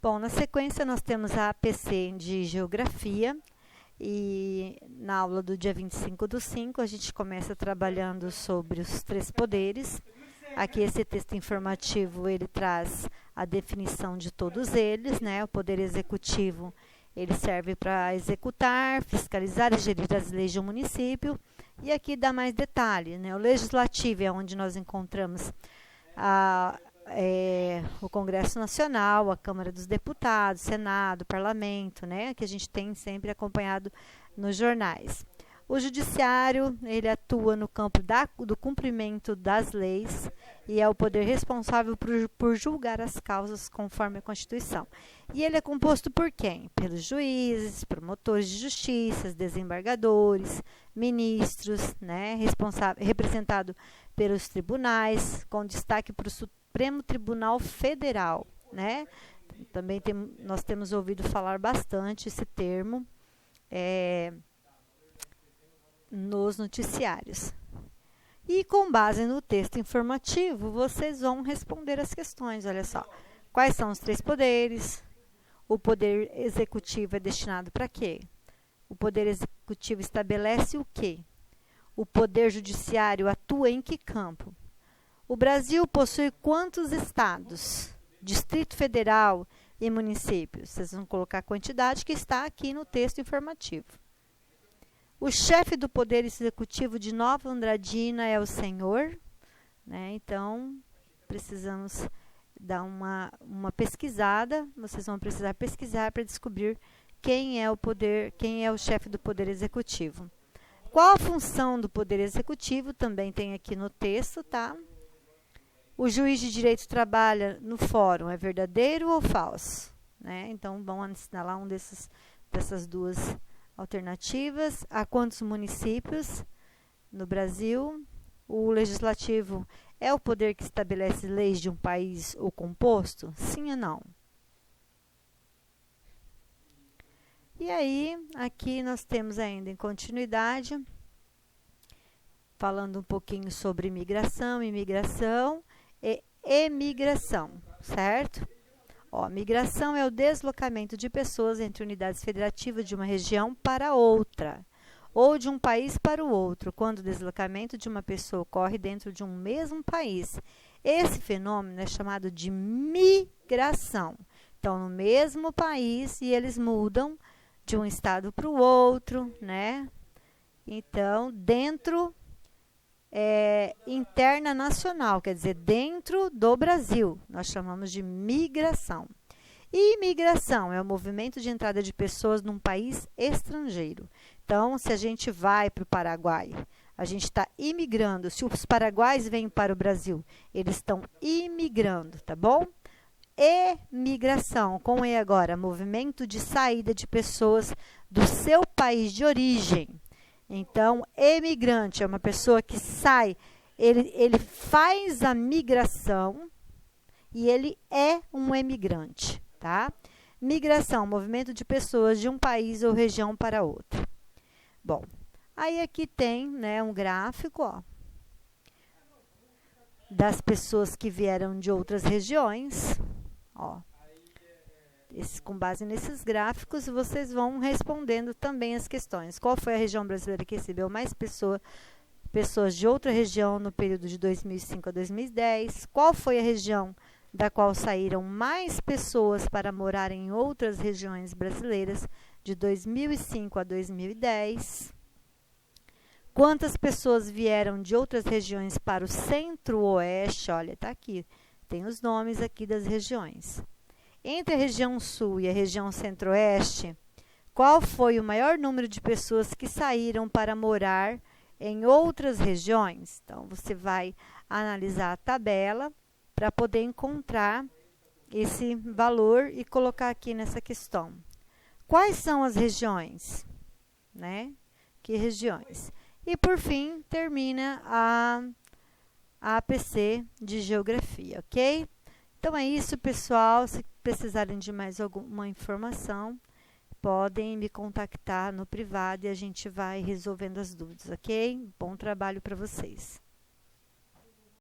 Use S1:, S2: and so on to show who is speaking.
S1: Bom, na sequência nós temos a APC de Geografia e na aula do dia 25/5 a gente começa trabalhando sobre os três poderes. Aqui esse texto informativo ele traz a definição de todos eles, né? O poder executivo ele serve para executar, fiscalizar e gerir as leis de um município. E aqui dá mais detalhe, né? O legislativo é onde nós encontramos o Congresso Nacional, a Câmara dos Deputados, Senado, Parlamento, né? Que a gente tem sempre acompanhado nos jornais. O judiciário, ele atua no campo do cumprimento das leis e é o poder responsável por julgar as causas conforme a Constituição. E ele é composto por quem? Pelos juízes, promotores de justiça, desembargadores, ministros, né? Representado pelos tribunais, com destaque para o Supremo Tribunal Federal, né? Também nós temos ouvido falar bastante esse termo nos noticiários. E com base no texto informativo, vocês vão responder as questões. Olha só, quais são os três poderes? O poder executivo é destinado para quê? O poder executivo estabelece o quê? O poder judiciário atua em que campo? O Brasil possui quantos estados? Distrito Federal e municípios? Vocês vão colocar a quantidade que está aqui no texto informativo. O chefe do Poder Executivo de Nova Andradina é o senhor, né? Então, precisamos dar uma pesquisada. Vocês vão precisar pesquisar para descobrir quem é o chefe do Poder Executivo. Qual a função do Poder Executivo? Também tem aqui no texto, tá? O juiz de direito trabalha no fórum, é verdadeiro ou falso? Né? Então, vamos assinalar dessas duas alternativas. Há quantos municípios no Brasil? O legislativo é o poder que estabelece leis de um país ou composto? Sim ou não? E aí, aqui nós temos ainda em continuidade, falando um pouquinho sobre imigração e emigração, certo? Migração é o deslocamento de pessoas entre unidades federativas de uma região para outra, ou de um país para o outro, quando o deslocamento de uma pessoa ocorre dentro de um mesmo país. Esse fenômeno é chamado de migração. Então, no mesmo país, e eles mudam de um estado para o outro, né? Então, dentro interna nacional, quer dizer, dentro do Brasil, nós chamamos de migração. E imigração é o movimento de entrada de pessoas num país estrangeiro. Então, se a gente vai para o Paraguai, a gente está imigrando. Se os paraguaios vêm para o Brasil, eles estão imigrando, tá bom? Emigração, com E agora, movimento de saída de pessoas do seu país de origem. Então, emigrante é uma pessoa que sai, ele faz a migração e ele é um emigrante, tá? Migração, movimento de pessoas de um país ou região para outro. Bom, aí aqui tem, né, um gráfico, ó, das pessoas que vieram de outras regiões, ó. Com base nesses gráficos, vocês vão respondendo também as questões. Qual foi a região brasileira que recebeu mais pessoas de outra região no período de 2005 a 2010? Qual foi a região da qual saíram mais pessoas para morar em outras regiões brasileiras de 2005 a 2010? Quantas pessoas vieram de outras regiões para o centro-oeste? Olha, está aqui, tem os nomes aqui das regiões. Entre a região sul e a região centro-oeste, qual foi o maior número de pessoas que saíram para morar em outras regiões? Então, você vai analisar a tabela para poder encontrar esse valor e colocar aqui nessa questão. Quais são as regiões? Né? Que regiões? E, por fim, termina a APC de Geografia, ok? Então, é isso, pessoal. Se precisarem de mais alguma informação, podem me contactar no privado e a gente vai resolvendo as dúvidas, ok? Bom trabalho para vocês.